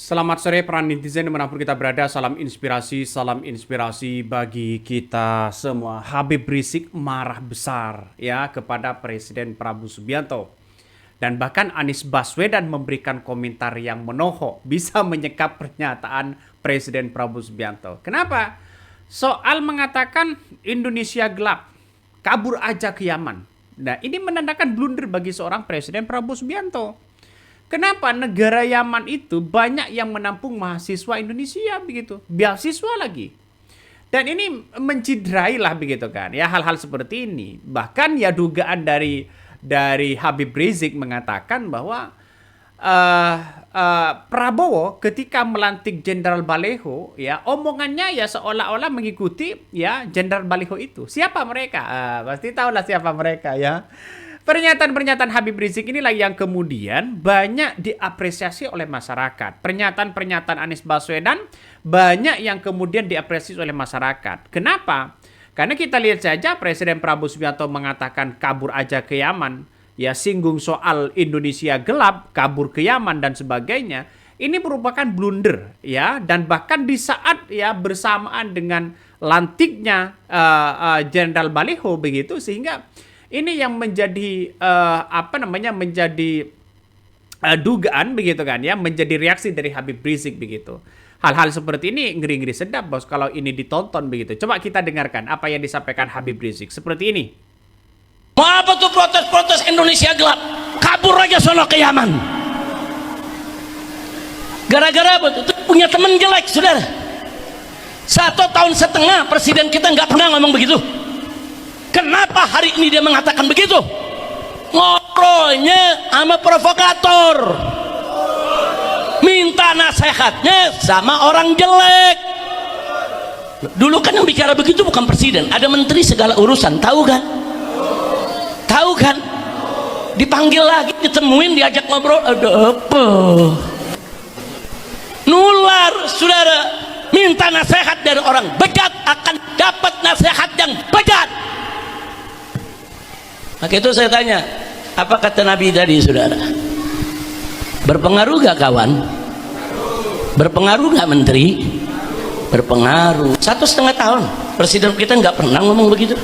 Selamat sore para netizen dimanapun kita berada, salam inspirasi bagi kita semua. Habib Rizik marah besar ya kepada Presiden Prabowo Subianto. Dan bahkan Anies Baswedan memberikan komentar yang menohok, bisa menyekap pernyataan Presiden Prabowo Subianto. Kenapa? Soal mengatakan Indonesia gelap, kabur aja ke Yaman. Nah, ini menandakan blunder bagi seorang Presiden Prabowo Subianto. Kenapa negara Yaman itu banyak yang menampung mahasiswa Indonesia begitu, beasiswa lagi. Dan ini menciderai lah begitu kan, ya hal-hal seperti ini. Bahkan ya dugaan dari Habib Rizik mengatakan bahwa Prabowo ketika melantik Jenderal Baleho, ya omongannya ya seolah-olah mengikuti ya Jenderal Baleho itu. Siapa mereka? Pasti tahulah siapa mereka ya. Pernyataan-pernyataan Habib Rizik inilah yang kemudian banyak diapresiasi oleh masyarakat. Pernyataan-pernyataan Anies Baswedan banyak yang kemudian diapresiasi oleh masyarakat. Kenapa? Karena kita lihat saja Presiden Prabowo Subianto mengatakan kabur aja ke Yaman. Ya singgung soal Indonesia gelap, kabur ke Yaman dan sebagainya. Ini merupakan blunder ya. Dan bahkan di saat ya bersamaan dengan lantiknya Jenderal Baleho begitu, sehingga ini yang menjadi menjadi dugaan begitu kan ya, menjadi reaksi dari Habib Rizik begitu. Hal-hal seperti ini ngeri-ngeri sedap bos kalau ini ditonton begitu. Coba kita dengarkan apa yang disampaikan Habib Rizik seperti ini. Mau apa tuh protes-protes Indonesia gelap? Kabur aja sono ke Yaman. Gara-gara apa tuh? Punya temen jelek, saudara. 1,5 tahun presiden kita nggak pernah ngomong begitu. Kenapa hari ini dia mengatakan begitu? Ngobrolnya sama provokator, minta nasihatnya sama orang jelek. Dulu kan yang bicara begitu bukan presiden, ada menteri segala urusan, tahu kan? Tahu kan? Dipanggil lagi, ditemuin, diajak ngobrol, ada apa? Nular, saudara. Minta nasihat dari orang bejat akan dapat nasihat yang bejat. Maka itu saya tanya, apa kata Nabi tadi, saudara? Berpengaruh gak kawan? Berpengaruh gak menteri? Berpengaruh. 1,5 tahun presiden kita nggak pernah ngomong begitu.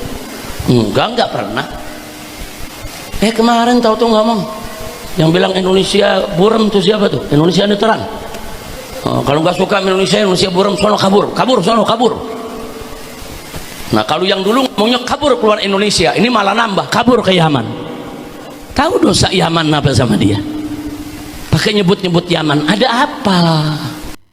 Nggak pernah. Kemarin tahu tuh ngomong yang bilang Indonesia buram tuh siapa tuh? Indonesia neteran. Kalau nggak suka Indonesia buram, sono kabur sono kabur. Nah kalau yang dulu ngomongnya kabur keluar Indonesia, ini malah nambah kabur ke Yaman. Tahu dosa Yaman apa sama dia? Pakai nyebut-nyebut Yaman, ada apa?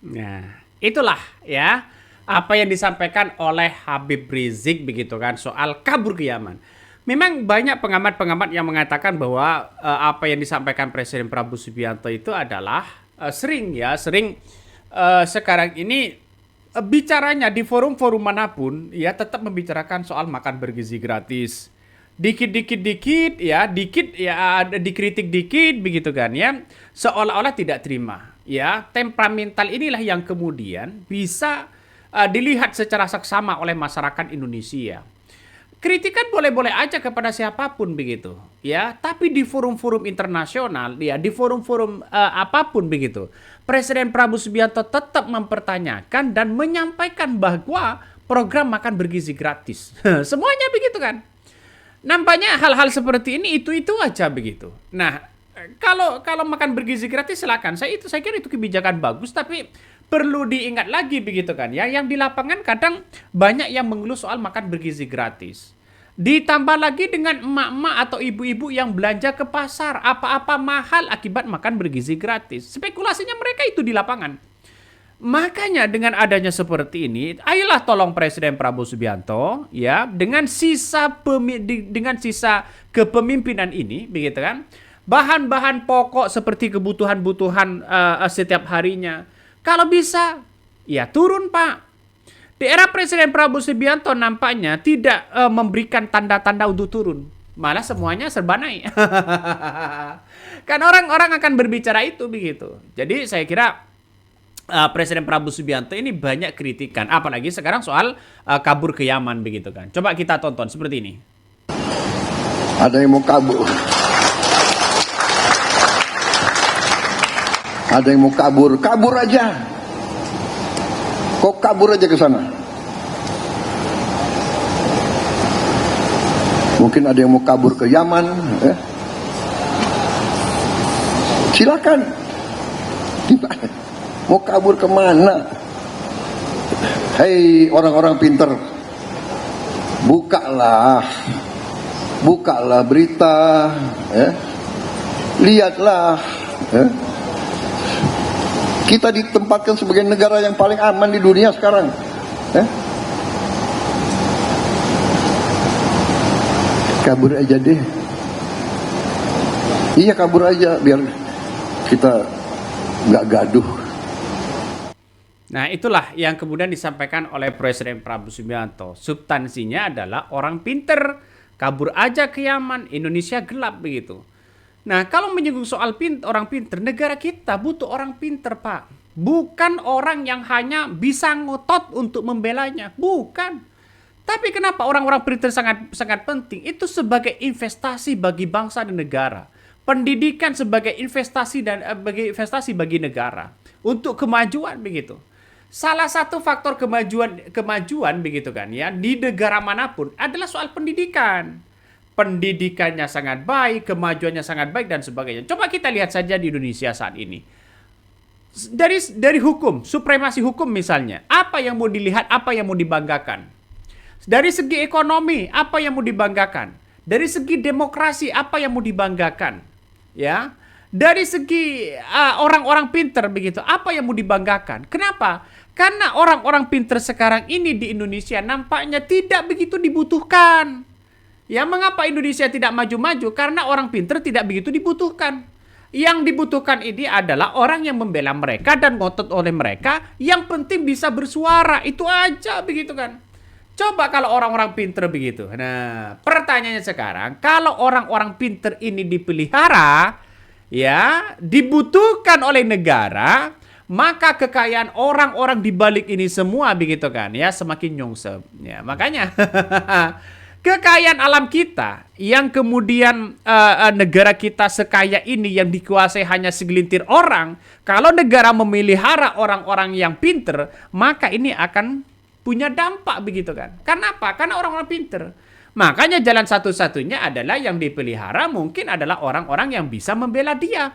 Nah itulah ya apa yang disampaikan oleh Habib Rizik begitu kan soal kabur ke Yaman. Memang banyak pengamat-pengamat yang mengatakan bahwa apa yang disampaikan Presiden Prabowo Subianto itu adalah sering sekarang ini bicaranya di forum-forum manapun ya tetap membicarakan soal makan bergizi gratis. Dikit ya dikritik dikit begitu kan ya, seolah-olah tidak terima. Ya, temperamental inilah yang kemudian bisa dilihat secara seksama oleh masyarakat Indonesia. Kritikan boleh-boleh aja kepada siapapun begitu, ya. Tapi di forum-forum internasional, ya, di forum-forum apapun begitu, Presiden Prabowo Subianto tetap mempertanyakan dan menyampaikan bahwa program makan bergizi gratis, semuanya begitu kan. Nampaknya hal-hal seperti ini itu aja begitu. Nah, kalau makan bergizi gratis silakan. Saya kira itu kebijakan bagus, tapi perlu diingat lagi begitu kan ya, yang di lapangan kadang banyak yang mengeluh soal makan bergizi gratis. Ditambah lagi dengan emak-emak atau ibu-ibu yang belanja ke pasar, apa-apa mahal akibat makan bergizi gratis. Spekulasinya mereka itu di lapangan. Makanya dengan adanya seperti ini, ayolah tolong Presiden Prabowo Subianto ya dengan sisa kepemimpinan ini begitu kan. Bahan-bahan pokok seperti kebutuhan-kebutuhan setiap harinya, kalau bisa, ya turun Pak. Di era Presiden Prabowo Subianto nampaknya tidak memberikan tanda-tanda untuk turun. Malah semuanya serba naik. Kan orang-orang akan berbicara itu begitu. Jadi saya kira Presiden Prabowo Subianto ini banyak kritikan. Apalagi sekarang soal kabur ke Yaman begitu kan. Coba kita tonton seperti ini. Ada yang mau kabur. Ada yang mau kabur, kabur aja. Kok kabur aja ke sana. Mungkin ada yang mau kabur ke Yaman, silakan. Mau kabur kemana? Hei orang-orang pinter, bukalah berita, lihatlah. Kita ditempatkan sebagai negara yang paling aman di dunia sekarang. Kabur aja deh. Iya, kabur aja biar kita nggak gaduh. Nah, itulah yang kemudian disampaikan oleh Presiden Prabowo Subianto. Substansinya adalah orang pinter, kabur aja ke Yaman, Indonesia gelap begitu. Nah, kalau menyinggung soal orang pinter, negara kita butuh orang pinter, Pak. Bukan orang yang hanya bisa ngotot untuk membelanya, bukan. Tapi kenapa orang-orang pinter sangat penting? Itu sebagai investasi bagi bangsa dan negara. Pendidikan sebagai investasi bagi negara untuk kemajuan begitu. Salah satu faktor kemajuan begitu kan ya di negara manapun adalah soal pendidikan. Pendidikannya sangat baik, kemajuannya sangat baik dan sebagainya. Coba kita lihat saja di Indonesia saat ini. Dari hukum, supremasi hukum misalnya, apa yang mau dilihat, apa yang mau dibanggakan? Dari segi ekonomi, apa yang mau dibanggakan? Dari segi demokrasi, apa yang mau dibanggakan? Ya, dari segi orang-orang pinter begitu, apa yang mau dibanggakan? Kenapa? Karena orang-orang pinter sekarang ini di Indonesia nampaknya tidak begitu dibutuhkan. Ya, mengapa Indonesia tidak maju-maju? Karena orang pinter tidak begitu dibutuhkan. Yang dibutuhkan ini adalah orang yang membela mereka dan ngotot oleh mereka, yang penting bisa bersuara, itu aja begitu kan. Coba kalau orang-orang pinter begitu. Nah, pertanyaannya sekarang, kalau orang-orang pinter ini dipelihara, ya, dibutuhkan oleh negara, maka kekayaan orang-orang di balik ini semua begitu kan, ya, semakin nyungsep. Ya, makanya kekayaan alam kita yang kemudian negara kita sekaya ini yang dikuasai hanya segelintir orang, kalau negara memelihara orang-orang yang pinter, maka ini akan punya dampak begitu kan. Karena apa? Karena orang-orang pinter. Makanya jalan satu-satunya adalah yang dipelihara mungkin adalah orang-orang yang bisa membela dia.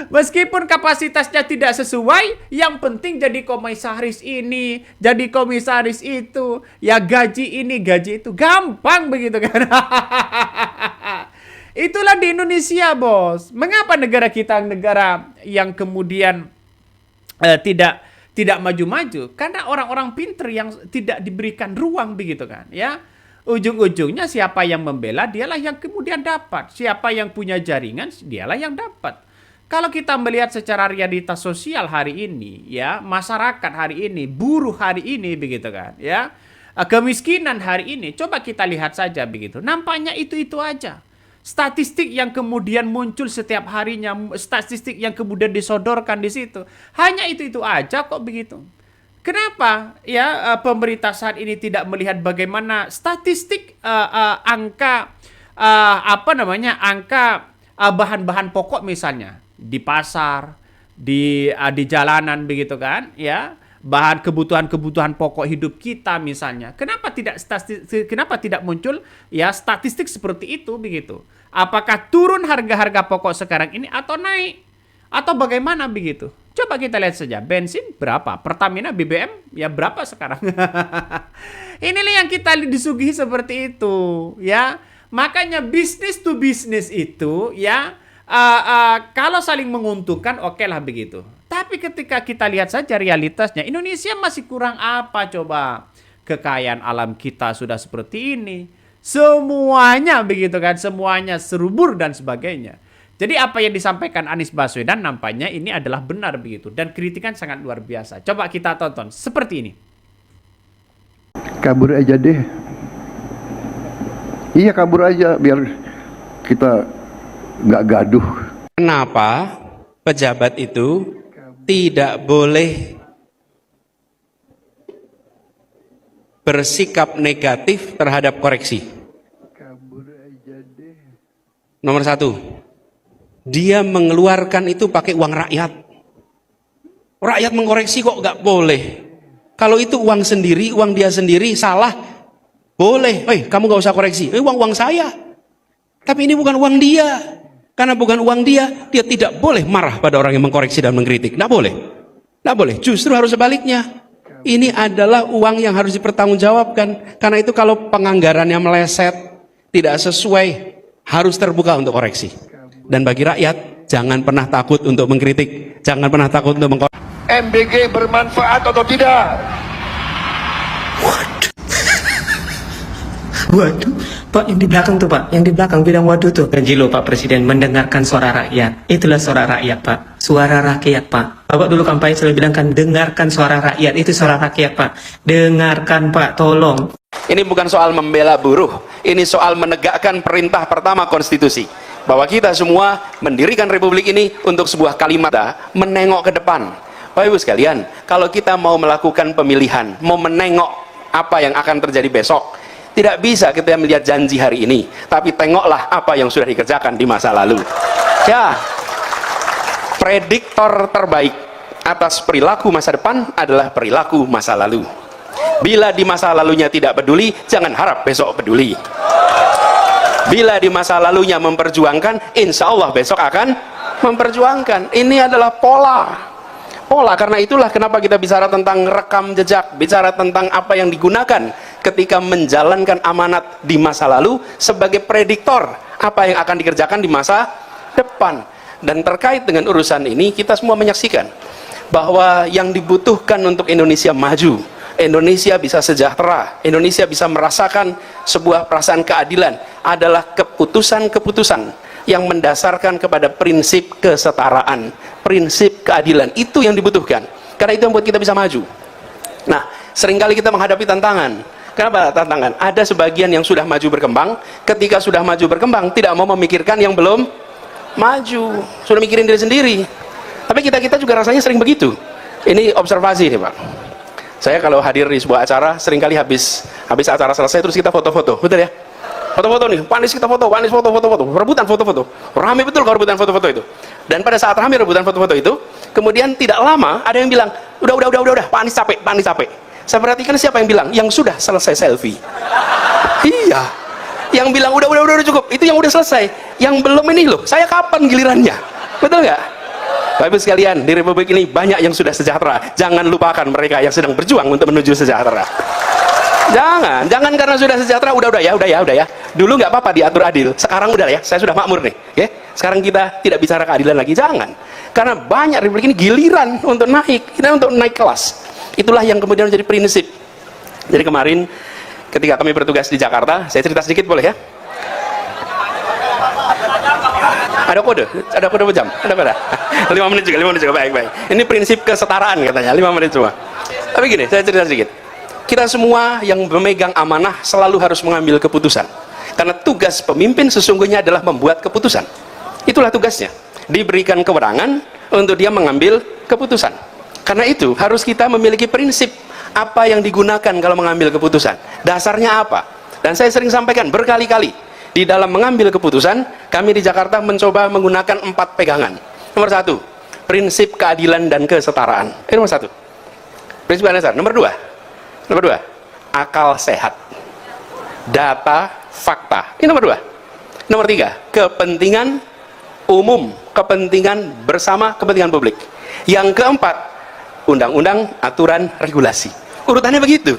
Meskipun kapasitasnya tidak sesuai, yang penting jadi komisaris ini, jadi komisaris itu, ya gaji ini, gaji itu, gampang begitu kan. Itulah di Indonesia, bos. Mengapa negara kita negara yang kemudian tidak maju-maju? Karena orang-orang pinter yang tidak diberikan ruang begitu kan, ya. Ujung-ujungnya siapa yang membela, dialah yang kemudian dapat. Siapa yang punya jaringan, dialah yang dapat. Kalau kita melihat secara realitas sosial hari ini, ya, masyarakat hari ini, buruh hari ini begitu kan, ya. Kemiskinan hari ini, coba kita lihat saja begitu. Nampaknya itu-itu aja. Statistik yang kemudian muncul setiap harinya, statistik yang kemudian disodorkan di situ, hanya itu-itu aja kok begitu. Kenapa ya pemerintah saat ini tidak melihat bagaimana statistik angka bahan-bahan pokok misalnya di pasar, di jalanan begitu kan, ya, bahan kebutuhan pokok hidup kita misalnya. Kenapa tidak muncul ya statistik seperti itu begitu? Apakah turun harga-harga pokok sekarang ini atau naik? Atau bagaimana begitu? Coba kita lihat saja, bensin berapa? Pertamina, BBM ya berapa sekarang? Inilah yang kita disuguhi seperti itu, ya. Makanya bisnis to bisnis itu, ya, kalau saling menguntungkan, oke lah begitu. Tapi ketika kita lihat saja realitasnya, Indonesia masih kurang apa coba? Kekayaan alam kita sudah seperti ini. Semuanya begitu kan, semuanya serubur dan sebagainya. Jadi apa yang disampaikan Anies Baswedan nampaknya ini adalah benar begitu. Dan kritikan sangat luar biasa. Coba kita tonton seperti ini. Kabur aja deh. Iya, kabur aja biar kita nggak gaduh. Kenapa pejabat itu tidak boleh bersikap negatif terhadap koreksi? Kabur aja deh. Nomor satu, dia mengeluarkan itu pakai uang rakyat. Rakyat mengkoreksi kok nggak boleh? Kalau itu uang sendiri, uang dia sendiri, salah, boleh. Kamu nggak usah koreksi. Uang saya. Tapi ini bukan uang dia. Karena bukan uang dia, dia tidak boleh marah pada orang yang mengkoreksi dan mengkritik. Nggak boleh. Nggak boleh. Justru harus sebaliknya. Ini adalah uang yang harus dipertanggungjawabkan. Karena itu kalau penganggarannya meleset, tidak sesuai, harus terbuka untuk koreksi. Dan bagi rakyat, jangan pernah takut untuk mengkritik. Jangan pernah takut untuk mengkoreksi. MBG bermanfaat atau tidak? Waduh, Pak, yang di belakang tuh Pak, yang di belakang bilang waduh tuh. Janji lo Pak Presiden mendengarkan suara rakyat. Itulah suara rakyat Pak, suara rakyat Pak. Bapak dulu kampanye selalu bilang kan, dengarkan suara rakyat, itu suara rakyat Pak. Dengarkan Pak, tolong. Ini bukan soal membela buruh, ini soal menegakkan perintah pertama konstitusi. Bahwa kita semua mendirikan republik ini untuk sebuah kalimat, menengok ke depan. Bapak Ibu sekalian, kalau kita mau melakukan pemilihan, mau menengok apa yang akan terjadi besok, tidak bisa kita melihat janji hari ini, tapi tengoklah apa yang sudah dikerjakan di masa lalu. Ya, prediktor terbaik atas perilaku masa depan adalah perilaku masa lalu. Bila di masa lalunya tidak peduli, jangan harap besok peduli. Bila di masa lalunya memperjuangkan, insya Allah besok akan memperjuangkan. Ini adalah pola. Karena itulah kenapa kita bicara tentang rekam jejak, bicara tentang apa yang digunakan ketika menjalankan amanat di masa lalu sebagai prediktor apa yang akan dikerjakan di masa depan. Dan terkait dengan urusan ini, kita semua menyaksikan bahwa yang dibutuhkan untuk Indonesia maju, Indonesia bisa sejahtera, Indonesia bisa merasakan sebuah perasaan keadilan adalah keputusan-keputusan yang mendasarkan kepada prinsip kesetaraan, prinsip keadilan. Itu yang dibutuhkan. Karena itu yang membuat kita bisa maju. Nah, seringkali kita menghadapi tantangan. Kenapa tantangan? Ada sebagian yang sudah maju berkembang, ketika sudah maju berkembang tidak mau memikirkan yang belum maju, sudah mikirin diri sendiri. Tapi kita juga rasanya sering begitu. Ini observasi nih Pak. Saya kalau hadir di sebuah acara, seringkali habis acara selesai terus kita foto-foto, betul ya? Foto-foto nih, panis kita foto, rebutan foto-foto. Ramai betul kalau rebutan foto-foto itu. Dan pada saat ramai rebutan foto-foto itu, kemudian tidak lama ada yang bilang, udah, panis capek. Saya perhatikan siapa yang bilang, yang sudah selesai selfie. Iya. Yang bilang udah cukup, itu yang udah selesai. Yang belum ini loh, saya kapan gilirannya? Betul nggak? Bapak Ibu sekalian, di Republik ini banyak yang sudah sejahtera. Jangan lupakan mereka yang sedang berjuang untuk menuju sejahtera. Jangan karena sudah sejahtera, udah ya. Dulu nggak apa-apa diatur adil, sekarang udah ya, saya sudah makmur nih. Ya? Sekarang kita tidak bicara keadilan lagi, jangan. Karena banyak Republik ini giliran untuk naik kelas. Itulah yang kemudian menjadi prinsip. Jadi kemarin ketika kami bertugas di Jakarta, saya cerita sedikit boleh ya? Ada kode jam, ada 5 menit juga, baik. Ini prinsip kesetaraan katanya, 5 menit cuma. Tapi gini, saya cerita sedikit. Kita semua yang memegang amanah selalu harus mengambil keputusan. Karena tugas pemimpin sesungguhnya adalah membuat keputusan. Itulah tugasnya. Diberikan kewenangan untuk dia mengambil keputusan. Karena itu harus kita memiliki prinsip apa yang digunakan kalau mengambil keputusan. Dasarnya apa? Dan saya sering sampaikan berkali-kali. Di dalam mengambil keputusan, kami di Jakarta mencoba menggunakan 4 pegangan. Nomor 1, prinsip keadilan dan kesetaraan. Ini nomor 1. Prinsip keadilan. Nomor 2, akal sehat. Data, fakta. Ini nomor 2. Nomor 3, kepentingan umum, kepentingan bersama, kepentingan publik. Yang keempat, undang-undang, aturan, regulasi. Urutannya begitu.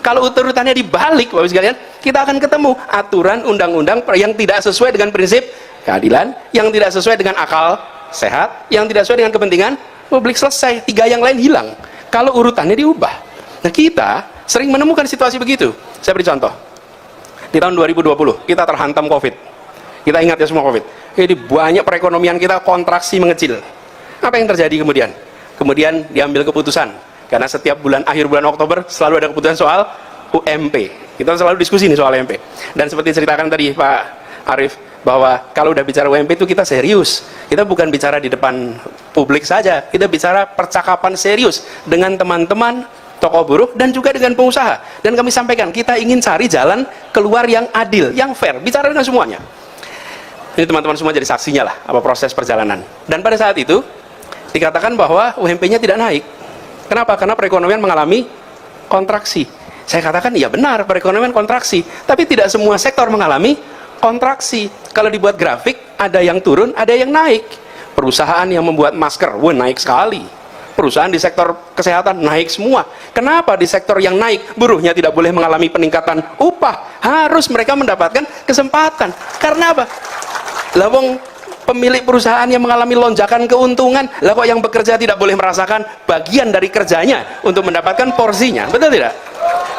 Kalau urutannya dibalik, Bapak sekalian, kita akan ketemu aturan, undang-undang yang tidak sesuai dengan prinsip keadilan, yang tidak sesuai dengan akal sehat, yang tidak sesuai dengan kepentingan publik. Selesai, 3 yang lain hilang kalau urutannya diubah. Nah, kita sering menemukan situasi begitu. Saya beri contoh. Di tahun 2020 kita terhantam COVID. Kita ingat ya semua COVID. Jadi banyak perekonomian kita kontraksi mengecil. Apa yang terjadi kemudian? Kemudian diambil keputusan. Karena setiap akhir bulan Oktober selalu ada keputusan soal UMP. Kita selalu diskusi nih soal UMP. Dan seperti ceritakan tadi Pak Arief, bahwa kalau udah bicara UMP itu kita serius. Kita bukan bicara di depan publik saja. Kita bicara percakapan serius dengan teman-teman tokoh buruh dan juga dengan pengusaha. Dan kami sampaikan, kita ingin cari jalan keluar yang adil, yang fair. Bicara dengan semuanya. Ini teman-teman semua jadi saksinya lah apa proses perjalanan. Dan pada saat itu dikatakan bahwa UMP-nya tidak naik. Kenapa? Karena perekonomian mengalami kontraksi. Saya katakan iya benar, perekonomian kontraksi, tapi tidak semua sektor mengalami kontraksi. Kalau dibuat grafik, ada yang turun, ada yang naik. Perusahaan yang membuat masker, wah naik sekali. Perusahaan di sektor kesehatan naik semua. Kenapa di sektor yang naik buruhnya tidak boleh mengalami peningkatan upah? Harus mereka mendapatkan kesempatan. Karena apa? Lah wong pemilik perusahaan yang mengalami lonjakan keuntungan, lah kok yang bekerja tidak boleh merasakan bagian dari kerjanya untuk mendapatkan porsinya? Betul tidak?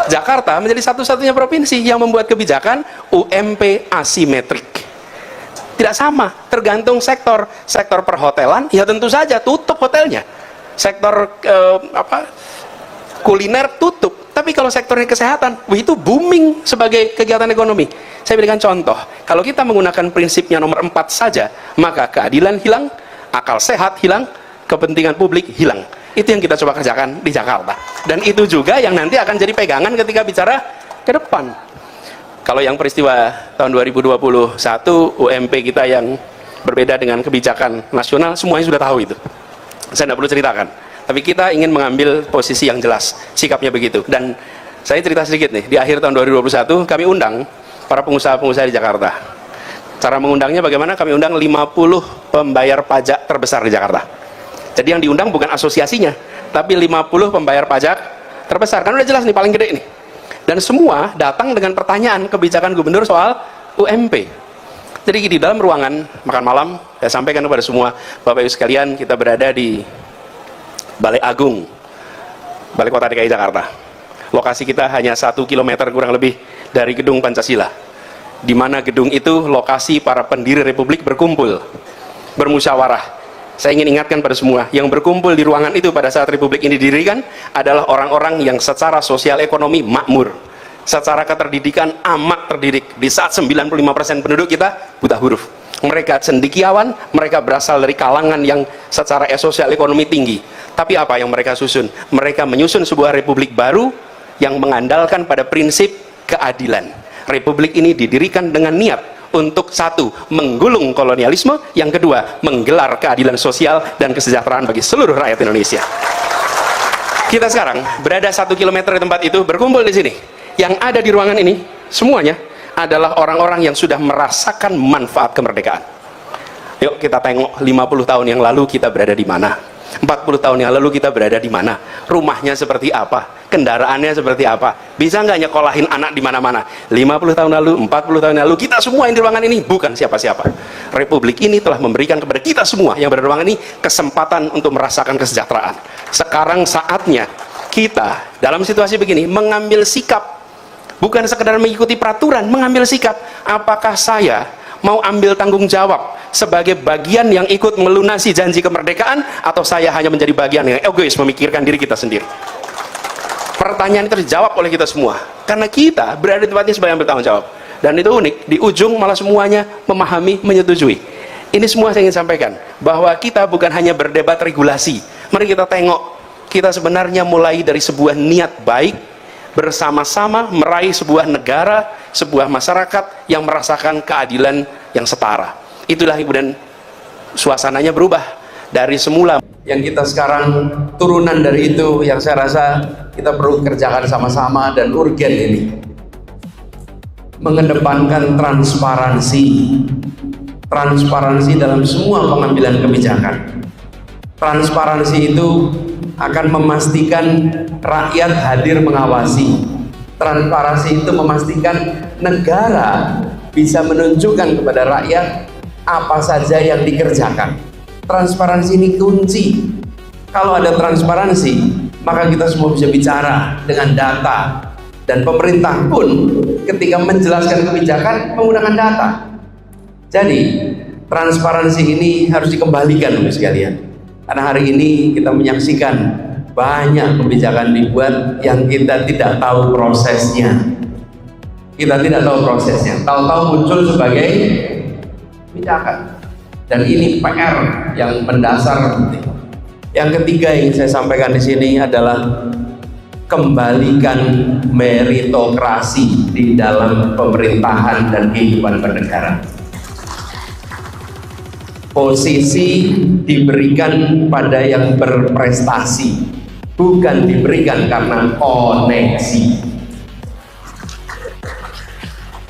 Jakarta menjadi satu-satunya provinsi yang membuat kebijakan UMP asimetrik. Tidak sama, tergantung sektor. Sektor perhotelan, ya tentu saja tutup hotelnya. Sektor kuliner tutup. Tapi kalau sektornya kesehatan, itu booming sebagai kegiatan ekonomi. Saya berikan contoh, kalau kita menggunakan prinsipnya nomor 4 saja, maka keadilan hilang, akal sehat hilang, kepentingan publik hilang. Itu yang kita coba kerjakan di Jakarta. Dan itu juga yang nanti akan jadi pegangan ketika bicara ke depan. Kalau yang peristiwa tahun 2021, UMP kita yang berbeda dengan kebijakan nasional, semuanya sudah tahu itu. Saya tidak perlu ceritakan. Tapi kita ingin mengambil posisi yang jelas, sikapnya begitu. Dan saya cerita sedikit nih, di akhir tahun 2021 kami undang para pengusaha-pengusaha di Jakarta. Cara mengundangnya bagaimana? Kami undang 50 pembayar pajak terbesar di Jakarta. Jadi yang diundang bukan asosiasinya, tapi 50 pembayar pajak terbesar. Kan udah jelas nih, paling gede nih. Dan semua datang dengan pertanyaan kebijakan gubernur soal UMP. Jadi di dalam ruangan makan malam, saya sampaikan kepada semua Bapak Ibu sekalian, kita berada di Balai Agung, Balai Kota DKI Jakarta. Lokasi kita hanya 1 kilometer kurang lebih dari Gedung Pancasila, di mana gedung itu lokasi para pendiri Republik berkumpul, bermusyawarah. Saya ingin ingatkan pada semua, yang berkumpul di ruangan itu pada saat Republik ini didirikan adalah orang-orang yang secara sosial ekonomi makmur, secara keterdidikan amat terdidik. Di saat 95% penduduk kita buta huruf, mereka cendekiawan, mereka berasal dari kalangan yang secara sosial ekonomi tinggi. Tapi apa yang mereka susun? Mereka menyusun sebuah republik baru yang mengandalkan pada prinsip keadilan. Republik ini didirikan dengan niat untuk satu, menggulung kolonialisme, yang kedua, menggelar keadilan sosial dan kesejahteraan bagi seluruh rakyat Indonesia. Kita sekarang berada 1 kilometer di tempat itu, berkumpul di sini. Yang ada di ruangan ini, semuanya adalah orang-orang yang sudah merasakan manfaat kemerdekaan. Yuk kita tengok 50 tahun yang lalu kita berada di mana, 40 tahun yang lalu kita berada di mana, rumahnya seperti apa, kendaraannya seperti apa, bisa nggak nyekolahin anak di mana-mana. 50 tahun lalu, 40 tahun lalu, kita semua yang di ruangan ini bukan siapa-siapa. Republik ini telah memberikan kepada kita semua yang berada di ruangan ini kesempatan untuk merasakan kesejahteraan. Sekarang saatnya kita dalam situasi begini mengambil sikap, bukan sekedar mengikuti peraturan, mengambil sikap. Apakah saya mau ambil tanggung jawab sebagai bagian yang ikut melunasi janji kemerdekaan, atau saya hanya menjadi bagian yang egois memikirkan diri kita sendiri? Pertanyaan itu dijawab oleh kita semua, karena kita berada di tempatnya sebagai yang bertanggung jawab. Dan itu unik, di ujung malah semuanya memahami, menyetujui. Ini semua saya ingin sampaikan, bahwa kita bukan hanya berdebat regulasi. Mari kita tengok, kita sebenarnya mulai dari sebuah niat baik, bersama-sama meraih sebuah negara, sebuah masyarakat yang merasakan keadilan yang setara. Itulah kemudian suasananya berubah dari semula. Yang kita sekarang turunan dari itu, yang saya rasa kita perlu kerjakan sama-sama dan urgen ini. Mengedepankan transparansi. Transparansi dalam semua pengambilan kebijakan. Transparansi itu akan memastikan rakyat hadir mengawasi. Transparansi itu memastikan negara bisa menunjukkan kepada rakyat apa saja yang dikerjakan. Transparansi ini kunci. Kalau ada transparansi, maka kita semua bisa bicara dengan data. Dan pemerintah pun ketika menjelaskan kebijakan menggunakan data. Jadi transparansi ini harus dikembalikan Bapak sekalian. Karena hari ini kita menyaksikan banyak kebijakan dibuat yang kita tidak tahu prosesnya. Kita tidak tahu prosesnya. Tahu-tahu muncul sebagai kebijakan. Dan ini PR yang mendasar. Yang ketiga yang saya sampaikan di sini adalah kembalikan meritokrasi di dalam pemerintahan dan kehidupan bernegara. Posisi diberikan pada yang berprestasi, bukan diberikan karena koneksi.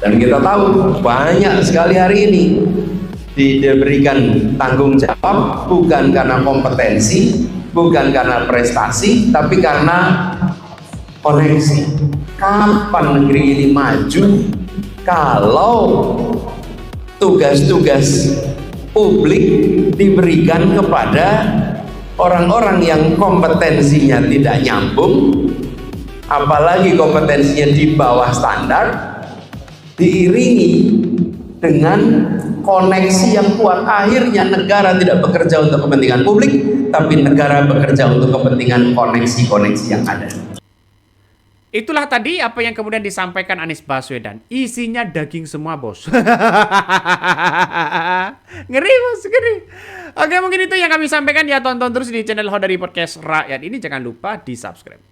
Dan kita tahu banyak sekali hari ini diberikan tanggung jawab bukan karena kompetensi, bukan karena prestasi, tapi karena koneksi. Kapan negeri ini maju kalau tugas-tugas publik diberikan kepada orang-orang yang kompetensinya tidak nyambung, apalagi kompetensinya di bawah standar, diiringi dengan koneksi yang kuat. Akhirnya negara tidak bekerja untuk kepentingan publik, tapi negara bekerja untuk kepentingan koneksi-koneksi yang ada. Itulah tadi apa yang kemudian disampaikan Anies Baswedan. Isinya daging semua, bos. Ngeri, bos, ngeri. Oke, mungkin itu yang kami sampaikan ya. Tonton terus di channel Hodari Podcast Rakyat ini. Jangan lupa di subscribe.